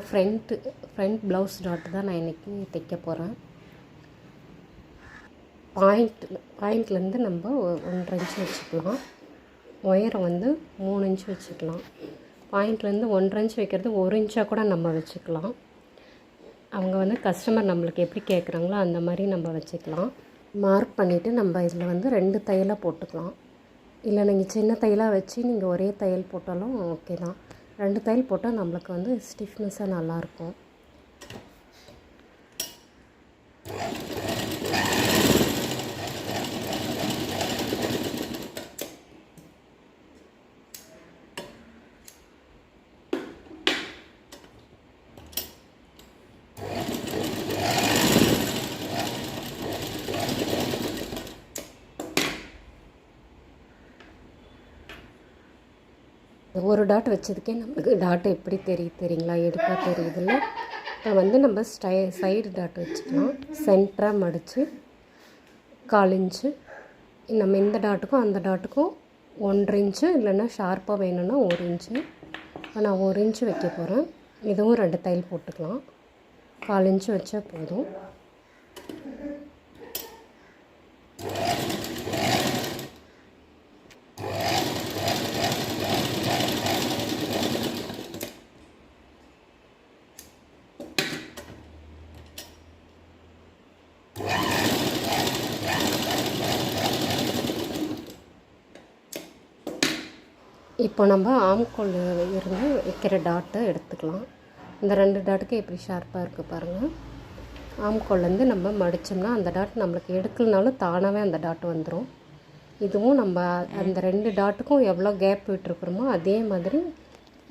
Front blouse dot தான் நான் இன்றைக்கி தைக்க போகிறேன். பாயிண்ட்லேருந்து நம்ம 1.5 இன்ச் வச்சுக்கலாம். ஒயரை வந்து 3 இன்ச் வச்சுக்கலாம். பாயிண்ட்லேருந்து 1.5 இன்ச் வைக்கிறது 1 இன்ச்சாக கூட நம்ம வச்சுக்கலாம். அவங்க வந்து கஸ்டமர் நம்மளுக்கு எப்படி கேட்குறாங்களோ அந்த மாதிரி நம்ம வச்சுக்கலாம். மார்க் பண்ணிவிட்டு நம்ம இதில் வந்து 2 தையலாக போட்டுக்கலாம். இல்லை நீங்கள் சின்ன தையலாக வச்சு நீங்கள் ஒரே தையல் போட்டாலும் ஓகே தான். 2 தையல் போட்டால் நம்மளுக்கு வந்து ஸ்டிஃப்னஸாக நல்லாயிருக்கும். ஒரு டாட் வச்சதுக்கே நம்மளுக்கு டாட்டு எப்படி தெரியுங்களா, எடுப்பாக தெரியுதுல்ல. இப்போ வந்து நம்ம சைடு டாட் வச்சுக்கலாம். சென்டராக மடித்து 1/4 இன்ச்சு. நம்ம இந்த டாட்டுக்கும் அந்த டாட்டுக்கும் 1.5 இன்ச்சு, இல்லைன்னா ஷார்ப்பாக வேணும்னா 1 இன்ச்சு. இப்போ நான் 1 இன்ச்சு வைக்க போகிறேன். இதுவும் 2 தையல் போட்டுக்கலாம். 1/4 இன்ச்சு வச்சா போதும். இப்போ நம்ம ஆம்கோல் இருந்து வைக்கிற டாட்டை எடுத்துக்கலாம். இந்த 2 டாட்டுக்கு எப்படி ஷார்ப்பாக இருக்குது பாருங்கள். ஆம்கோல்லேருந்து நம்ம மடித்தோம்னா அந்த டாட் நம்மளுக்கு எடுக்கலனாலும் தானாகவே அந்த டாட் வந்துடும். இதுவும் நம்ம அந்த 2 டாட்டுக்கும் எவ்வளோ கேப் விட்டுருக்குறோமோ அதே மாதிரி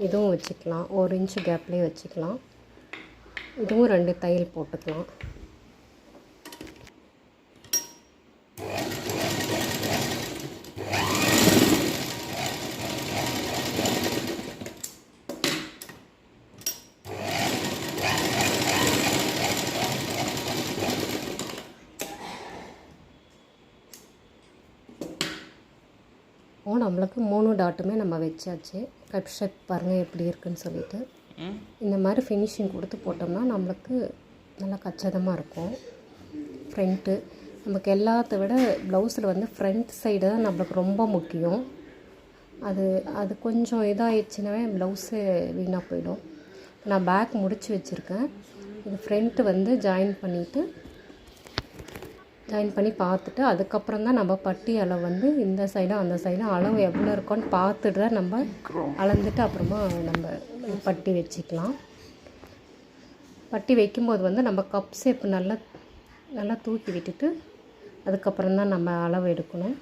இதுவும் வச்சுக்கலாம். 1 இன்ச்சு கேப்லேயே வச்சுக்கலாம். இதுவும் 2 தையல் போட்டுக்கலாம். நம்மளுக்கு 3 டாட்டுமே நம்ம வச்சாச்சு. கட் ஷேப் பாருங்கள் எப்படி இருக்குன்னு சொல்லிட்டு. இந்த மாதிரி ஃபினிஷிங் கொடுத்து போட்டோம்னா நம்மளுக்கு நல்லா கச்சிதமாக இருக்கும். ஃப்ரண்ட்டு நமக்கு எல்லாத்த விட ப்ளவுஸில் வந்து ஃப்ரண்ட் சைடு தான் நம்மளுக்கு ரொம்ப முக்கியம். அது கொஞ்சம் இதாகிடுச்சுனாவே ப்ளவுஸு வீணாக போயிடும். நான் பேக் முடித்து வச்சுருக்கேன். இது ஃப்ரண்ட்டு வந்து ஜாயின் பண்ணி பார்த்துட்டு அதுக்கப்புறம் தான் நம்ம பட்டி அளவு வந்து இந்த சைடும் அந்த சைடும் அளவு எவ்வளோ இருக்கோன்னு பார்த்துட்டு தான் நம்ம அளந்துட்டு அப்புறமா நம்ம பட்டி வச்சுக்கலாம். பட்டி வைக்கும்போது வந்து நம்ம கப் ஷேப் நல்லா தூக்கி விட்டுட்டு அதுக்கப்புறம் தான் நம்ம அளவு எடுக்கணும்.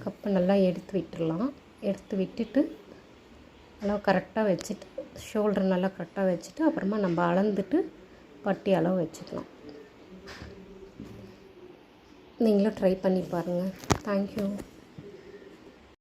கப்பை நல்லா எடுத்து விட்டுடலாம். எடுத்து விட்டுட்டு அளவு கரெக்டாக வச்சுட்டு ஷோல்டர் நல்லா கரெக்டாக வச்சுட்டு அப்புறமா நம்ம அளந்துட்டு பட்டி அளவு வச்சுக்கலாம். நீங்களும் ட்ரை பண்ணி பாருங்கள். தேங்க்யூ.